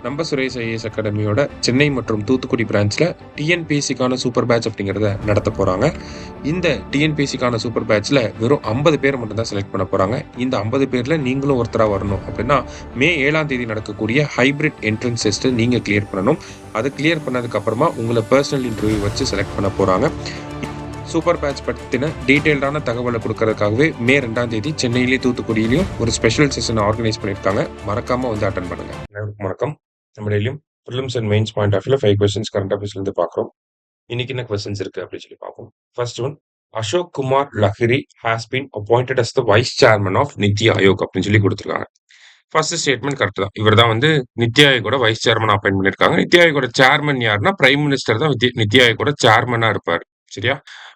நம்ம சுரேஷ் ஐஏஎஸ் அகாடமியோட சென்னை மற்றும் Thoothukudi பிரான்ச்சில் டிஎன்பிஎஸ்சிக்கான super batch அப்படிங்கிறத நடத்த போகிறாங்க. இந்த டிஎன்பிஎஸ்சிக்கான சூப்பர் பேட்ச்சில் வெறும் 50 பேர் மட்டும்தான் செலக்ட் பண்ண போகிறாங்க. இந்த 50 பேரில் நீங்களும் ஒருத்தராக வரணும் அப்படின்னா மே 7ஆம் தேதி நடக்கக்கூடிய ஹைப்ரிட் என்ட்ரன்ஸ் டெஸ்ட்டு நீங்கள் கிளியர் பண்ணணும். அதை கிளியர் பண்ணதுக்கப்புறமா உங்களை பர்சனல் இன்டர்வியூ வச்சு செலக்ட் பண்ண போகிறாங்க. சூப்பர் பேட்ச் பற்றின டீட்டெயில்டான தகவலை கொடுக்கறதுக்காகவே மே 2ஆம் தேதி சென்னையிலேயும் தூத்துக்குடியிலையும் ஒரு ஸ்பெஷல் செஷன் ஆர்கனைஸ் பண்ணியிருக்காங்க. மறக்காமல் வந்து அட்டன் பண்ணுங்கள். வணக்கம். நம்ம டெய்லியும் prelims and mains point of வியூல 5 கொஸ்டின்ஸ் கரண்ட் அஃபேர்ஸ்லேருந்து பார்க்குறோம். இன்னைக்கு என்ன கொஸ்டின்ஸ் இருக்கு அப்படின்னு சொல்லி பார்ப்போம். First one, Ashok Kumar Lahiri has been appointed as the vice chairman of NITI Aayog அப்படின்னு சொல்லி கொடுத்துருக்காங்க. ஃபர்ஸ்ட் ஸ்டேட்மெண்ட் கரெக்ட் தான். இவர் தான் வந்து நித்தி ஆயோகோட வைஸ் சேர்மன் அப்பாயிண்ட் பண்ணியிருக்காங்க. நித்தி ஆயோகோட சேர்மன் யாருன்னா பிரைம் மினிஸ்டர் தான் நித்தி ஆயோகோட சேர்மனா இருப்பார். சரியா?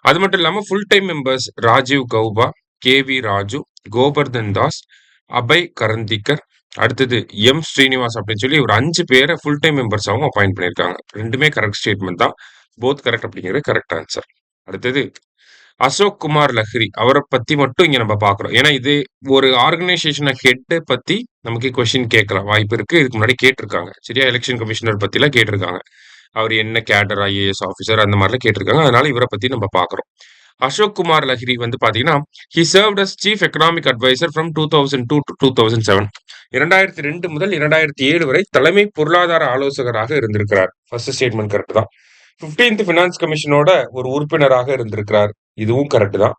அது மட்டும் இல்லாம full time members Rajiv Gauba, K V Raju, Gobardhan Das, Abhay Karandikar, அடுத்தது எம் ஸ்ரீனிவாஸ் அப்படின்னு சொல்லி ஒரு 5 பேரை ஃபுல் டைம் மெம்பர்ஸாகவும் அப்பாயிண்ட் பண்ணியிருக்காங்க. ரெண்டுமே கரெக்ட் ஸ்டேட்மெண்ட் தான். போத் கரெக்ட் அப்படிங்கிறது கரெக்ட் ஆன்சர். அடுத்தது அசோக் குமார் லஹிரி அவரை பத்தி மட்டும் இங்க நம்ம பாக்குறோம். ஏன்னா இது ஒரு ஆர்கனைசேஷனை ஹெட் பத்தி நமக்கு கொஸ்டின் கேட்கலாம் வாய்ப்பு இருக்கு. இதுக்கு முன்னாடி கேட்டிருக்காங்க. சரியா? எலெக்ஷன் கமிஷனர் பத்தி எல்லாம் கேட்டிருக்காங்க. அவர் என்ன கேடர் ஐஏஎஸ் ஆஃபீஸர் அந்த மாதிரிலாம் கேட்டிருக்காங்க. அதனால இவரை பத்தி நம்ம பாக்குறோம். அசோக் குமார் லஹிரி வந்து பாத்தீங்கன்னா he served as chief economic advisor from 2002 to 2007. 2002 முதல் 2007 வரை தலைமை பொருளாதார ஆலோசகராக இருந்திருக்கிறார். ஃபர்ஸ்ட் ஸ்டேட்மெண்ட் கரெக்ட் தான். 15th ஃபினான்ஸ் கமிஷனோட ஒரு உறுப்பினராக இருந்திருக்கிறார். இதுவும் கரெக்ட் தான்.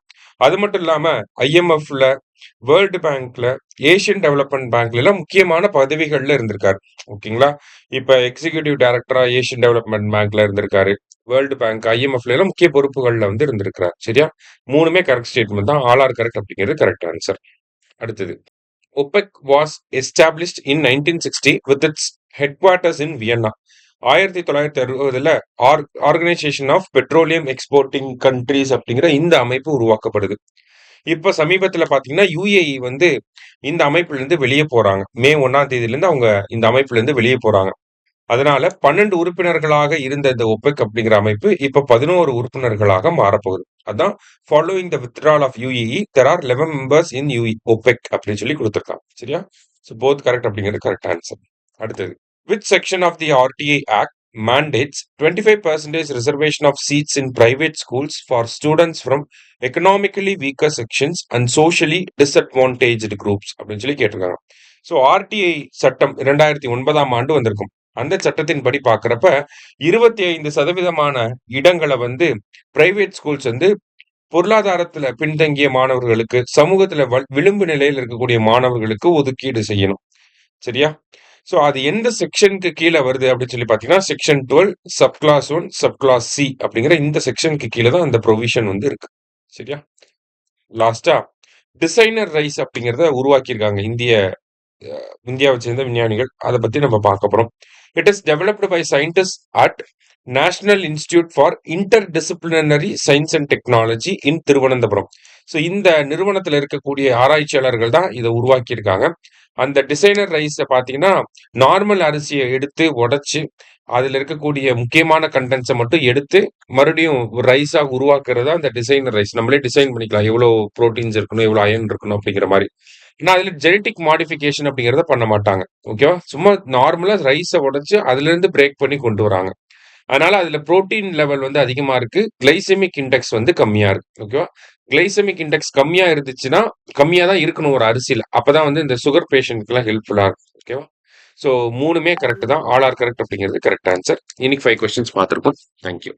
அது மட்டும் இல்லாம ஐஎம்எஃப்ல, வேர்ல்டு பேங்க்ல, ஏசியன் டெவலப்மெண்ட் பேங்க்ல எல்லாம் முக்கியமான பதவிகள்ல இருந்திருக்காரு. ஓகேங்களா? இப்ப எக்ஸிகியூட்டிவ் டைரக்டரா ஏசியன் டெவலப்மெண்ட் பேங்க்ல இருந்திருக்காரு. வேர்ல்டு பேங்க், ஐஎம்எஃப்ல எல்லாம் முக்கிய பொறுப்புகள்ல வந்து இருந்திருக்கிறார். சரியா? மூணுமே கரெக்ட் ஸ்டேட்மெண்ட் தான். ஆல் ஆர் கரெக்ட் அப்படிங்கிறது கரெக்ட் ஆன்சர். அடுத்தது, OPEC was established in 1960 with its headquarters in Vienna. 1960 organisation of petroleum exporting countries அப்படிங்கிற இந்த அமைப்பு உருவாக்கப்படுது. இப்ப சமீபத்துல பாத்தீங்கன்னா யுஏஇ வந்து இந்த அமைப்புல இருந்து வெளியே போறாங்க. மே 1ஆம் தேதியில இருந்து அவங்க இந்த அமைப்புல இருந்து வெளியே போறாங்க. அதனால 12 உறுப்பினர்களாக இருந்த இந்த ஒபெக் அப்படிங்கிற அமைப்பு இப்ப 11 உறுப்பினர்களாக மாறப்போகுது. அதான் following the withdrawal of UAE there are 11 members in OPEC அப்படின்னு சொல்லி கொடுத்திருக்காங்க. சரியா? ஸோ போத் கரெக்ட் அப்படிங்கிறது கரெக்ட் ஆன்சர். அடுத்தது, which section of the RTA Act mandates 25% reservation of seats in private schools for students from economically weaker sections and socially disadvantaged groups அப்படின்னு சொல்லி கேட்டிருக்காங்க. So RTI சட்டம் 2009ஆம் ஆண்டு வந்திருக்கும். அந்த சட்டத்தின்படி பார்க்கறப்ப 25% இடங்களை வந்து பிரைவேட் ஸ்கூல்ஸ் வந்து பொருளாதாரத்துல பின்தங்கிய மாணவர்களுக்கு, சமூகத்துல விளிம்பு நிலையில் இருக்கக்கூடிய மாணவர்களுக்கு ஒதுக்கீடு செய்யணும். சரியா? சோ அது எந்த செக்ஷனுக்கு கீழே வருது அப்படின்னு சொல்லி பாத்தீங்கன்னா section 12 sub clause 1 sub clause C அப்படிங்கிற இந்த செக்ஷனுக்கு கீழே தான் அந்த ப்ரொவிஷன் வந்து இருக்கு. சரியா? லாஸ்டா டிசைனர் ரைஸ் அப்படிங்கிறத உருவாக்கியிருக்காங்க இந்தியாவை சேர்ந்த விஞ்ஞானிகள். அதை பத்தி நம்ம பார்க்க போறோம். It is developed by scientist at national institute for interdisciplinary science and technology in Thiruvananthapuram. So இந்த நிறுவனத்தில் இருக்கக்கூடிய ஆராய்ச்சியாளர்கள் தான் இதை உருவாக்கியிருக்காங்க. அந்த டிசைனர் ரைஸை பார்த்தீங்கன்னா நார்மல் அரிசியை எடுத்து உடைச்சு அதில் இருக்கக்கூடிய முக்கியமான கண்டென்ட்ஸை மட்டும் எடுத்து மறுபடியும் ரைஸாக உருவாக்குறதா அந்த டிசைனர் ரைஸ். நம்மளே டிசைன் பண்ணிக்கலாம் எவ்வளோ ப்ரோட்டீன்ஸ் இருக்கணும், எவ்வளோ அயன் இருக்கணும் அப்படிங்கிற மாதிரி. ஏன்னா அதில் ஜெனட்டிக் மாடிஃபிகேஷன் அப்படிங்கிறத பண்ண மாட்டாங்க. ஓகேவா? சும்மா நார்மலாக ரைஸை உடைச்சு அதுல இருந்து பிரேக் பண்ணி கொண்டு வராங்க. அதனால அதுல புரோட்டீன் லெவல் வந்து அதிகமா இருக்கு, கிளைசெமிக் இண்டெக்ஸ் வந்து கம்மியா இருக்கு. ஓகேவா? கிளைசெமிக் இண்டெக்ஸ் கம்மியா இருந்துச்சுன்னா கம்மியா தான் இருக்கணும் ஒரு அரிசியில. அப்பதான் வந்து இந்த சுகர் பேஷண்ட்க்கு எல்லாம் ஹெல்ப்ஃபுல்லா இருக்கும். ஓகேவா? சோ மூணுமே கரெக்ட் தான். ஆல் ஆர் கரெக்ட் அப்படிங்கிறது கரெக்ட் ஆன்சர். இன்னைக்கு 5 கொஸ்டின்ஸ் பார்த்திருக்கோம். தேங்க்யூ.